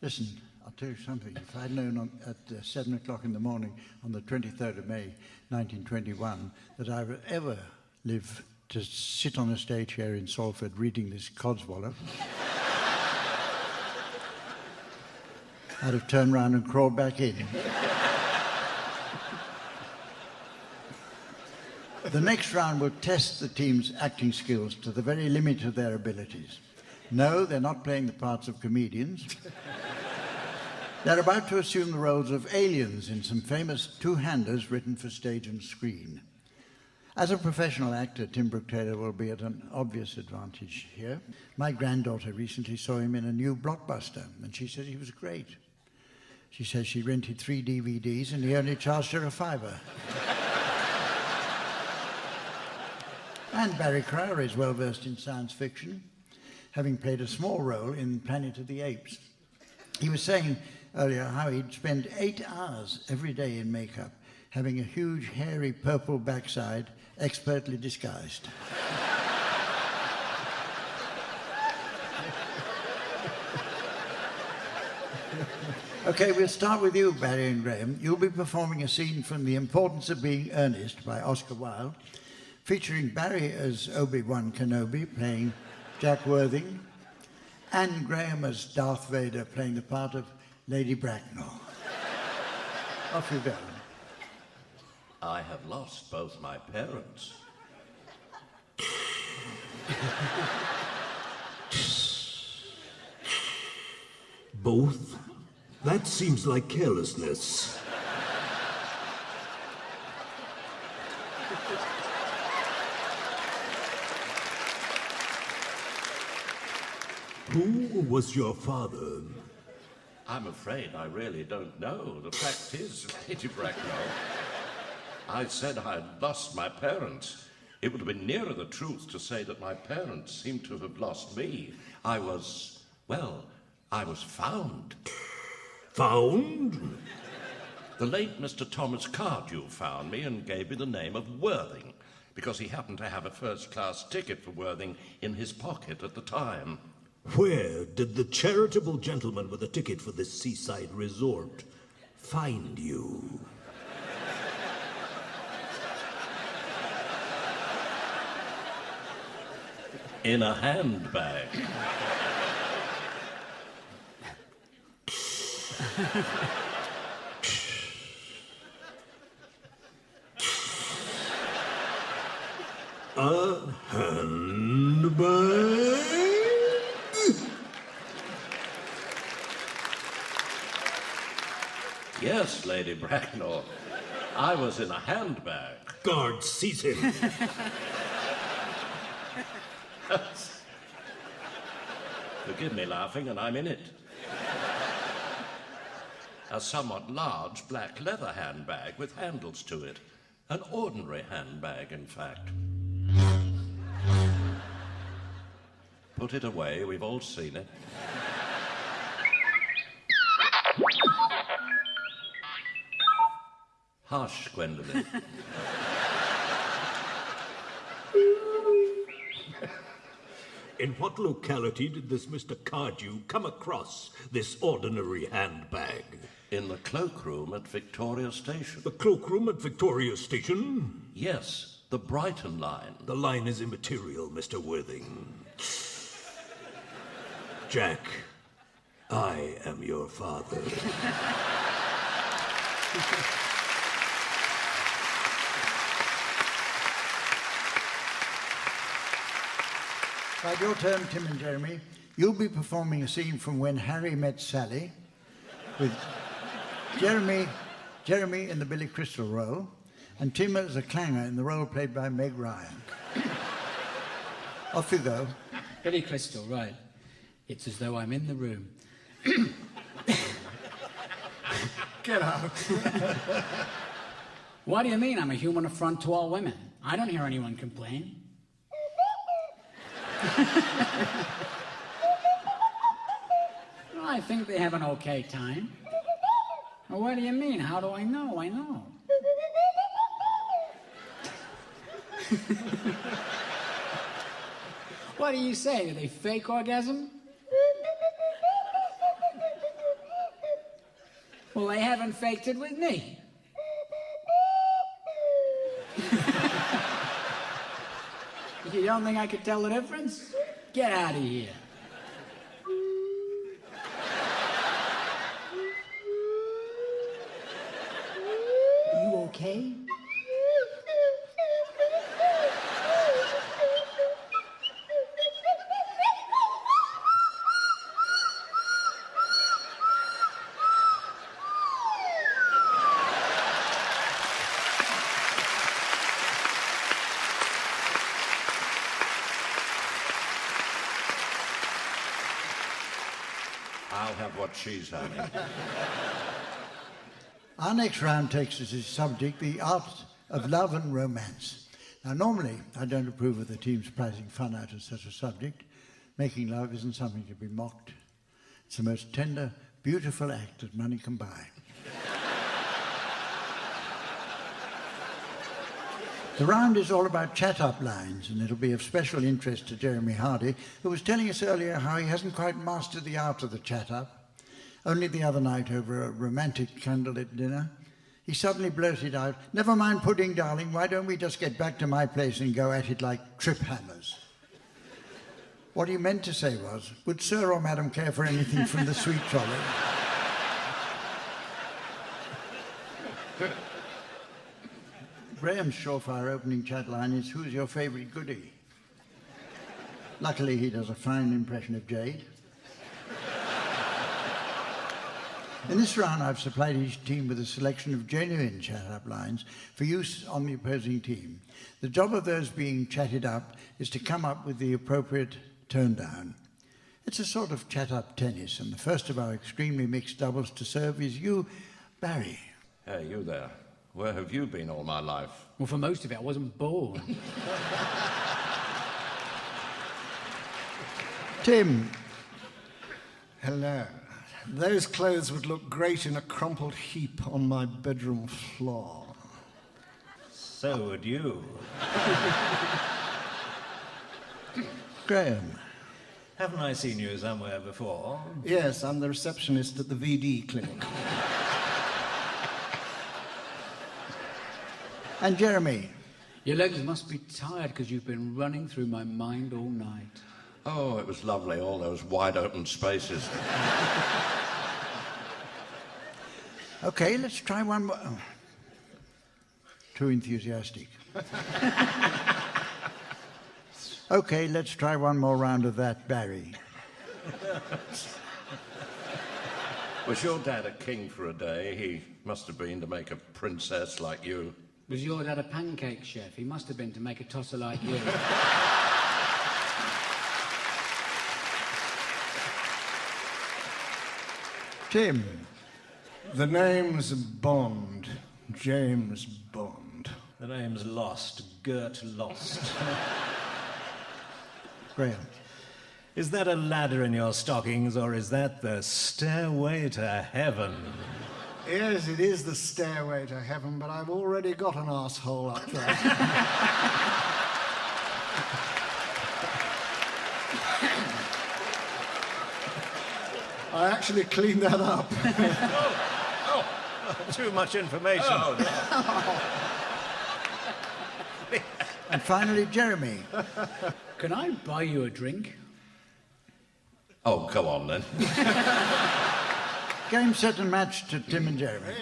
Listen, I'll tell you something. If I'd known at 7 o'clock in the morning on the 23rd of May, 1921, that I would ever live to sit on a stage here in Salford reading this Codswallop, I'd have turned round and crawled back in. The next round will test the team's acting skills to the very limit of their abilities. No, they're not playing the parts of comedians. They're about to assume the roles of aliens in some famous two-handers written for stage and screen. As a professional actor, Tim Brooke Taylor will be at an obvious advantage here. My granddaughter recently saw him in a new blockbuster, and she said he was great. She says she rented 3 DVDs and he only charged her $5. And Barry Crowder is well versed in science fiction, having played a small role in Planet of the Apes. He was saying earlier how he'd spend 8 hours every day in makeup, having a huge, hairy, purple backside, expertly disguised. Okay, we'll start with you, Barry and Graham. You'll be performing a scene from The Importance of Being Earnest by Oscar Wilde, featuring Barry as Obi-Wan Kenobi, playing Jack Worthing, and Graham as Darth Vader, playing the part of Lady Bracknell. Off you go. I have lost both my parents. Both? That seems like carelessness. Who was your father? I'm afraid I really don't know. The fact is, Lady Bracknell, I said I had lost my parents. It would have been nearer the truth to say that my parents seemed to have lost me. I was found. Found? The late Mr. Thomas Cardew found me and gave me the name of Worthing, because he happened to have a first-class ticket for Worthing in his pocket at the time. Where did the charitable gentleman with a ticket for this seaside resort find you? In a handbag. A handbag? Yes, Lady Bracknell. I was in a handbag. Guard, seize him. Forgive me laughing, and I'm in it. A somewhat large black leather handbag with handles to it. An ordinary handbag, in fact. Put it away, we've all seen it. Hush, Gwendolyn. In what locality did this Mr. Cardew come across this ordinary handbag? In the cloakroom at Victoria Station. The cloakroom at Victoria Station? Yes, the Brighton line. The line is immaterial, Mr. Worthing. Jack, I am your father. Right, your turn, Tim and Jeremy. You'll be performing a scene from When Harry Met Sally, with Jeremy in the Billy Crystal role, and Tim as a clanger in the role played by Meg Ryan. Off you go. Billy Crystal, right. It's as though I'm in the room. Get out. What do you mean I'm a human affront to all women? I don't hear anyone complain. Well, I think they have an okay time. Well, what do you mean? How do I know? I know. What do you say? Do they fake orgasm? Well, they haven't faked it with me. You don't think I could tell the difference? Get out of here. You okay? I'll have what she's having. Our next round takes as its subject the art of love and romance. Now, normally, I don't approve of the teams pricing fun out of such a subject. Making love isn't something to be mocked. It's the most tender, beautiful act that money can buy. The round is all about chat-up lines, and it'll be of special interest to Jeremy Hardy, who was telling us earlier how he hasn't quite mastered the art of the chat-up. Only the other night, over a romantic candlelit dinner, he suddenly blurted out, "Never mind pudding, darling, why don't we just get back to my place and go at it like trip hammers?" What he meant to say was, "Would sir or madam care for anything from the sweet trolley?" Graham's surefire opening chat line is, "Who's your favourite goodie?" Luckily, he does a fine impression of Jade. In this round, I've supplied each team with a selection of genuine chat-up lines for use on the opposing team. The job of those being chatted up is to come up with the appropriate tone down. It's a sort of chat-up tennis, and the first of our extremely mixed doubles to serve is you, Barry. Hey, you there. Where have you been all my life? Well, for most of it, I wasn't born. Tim. Hello. Those clothes would look great in a crumpled heap on my bedroom floor. So would you. Graham. Haven't I seen you somewhere before? Yes, I'm the receptionist at the VD clinic. And Jeremy. Your legs must be tired because you've been running through my mind all night. Oh, it was lovely, all those wide open spaces. Okay, let's try one more. Oh. Too enthusiastic. Okay, let's try one more round of that, Barry. Was your dad a king for a day? He must have been to make a princess like you. Was your dad a pancake chef? He must have been to make a tosser like you. Tim. The name's Bond. James Bond. The name's Lost. Gert Lost. Graham. Is that a ladder in your stockings, or is that the stairway to heaven? Yes, it is the stairway to heaven, but I've already got an asshole up there. I actually cleaned that up. Too much information. And finally, Jeremy. Can I buy you a drink? Oh, come on then. Game, set and match to Tim and Jeremy.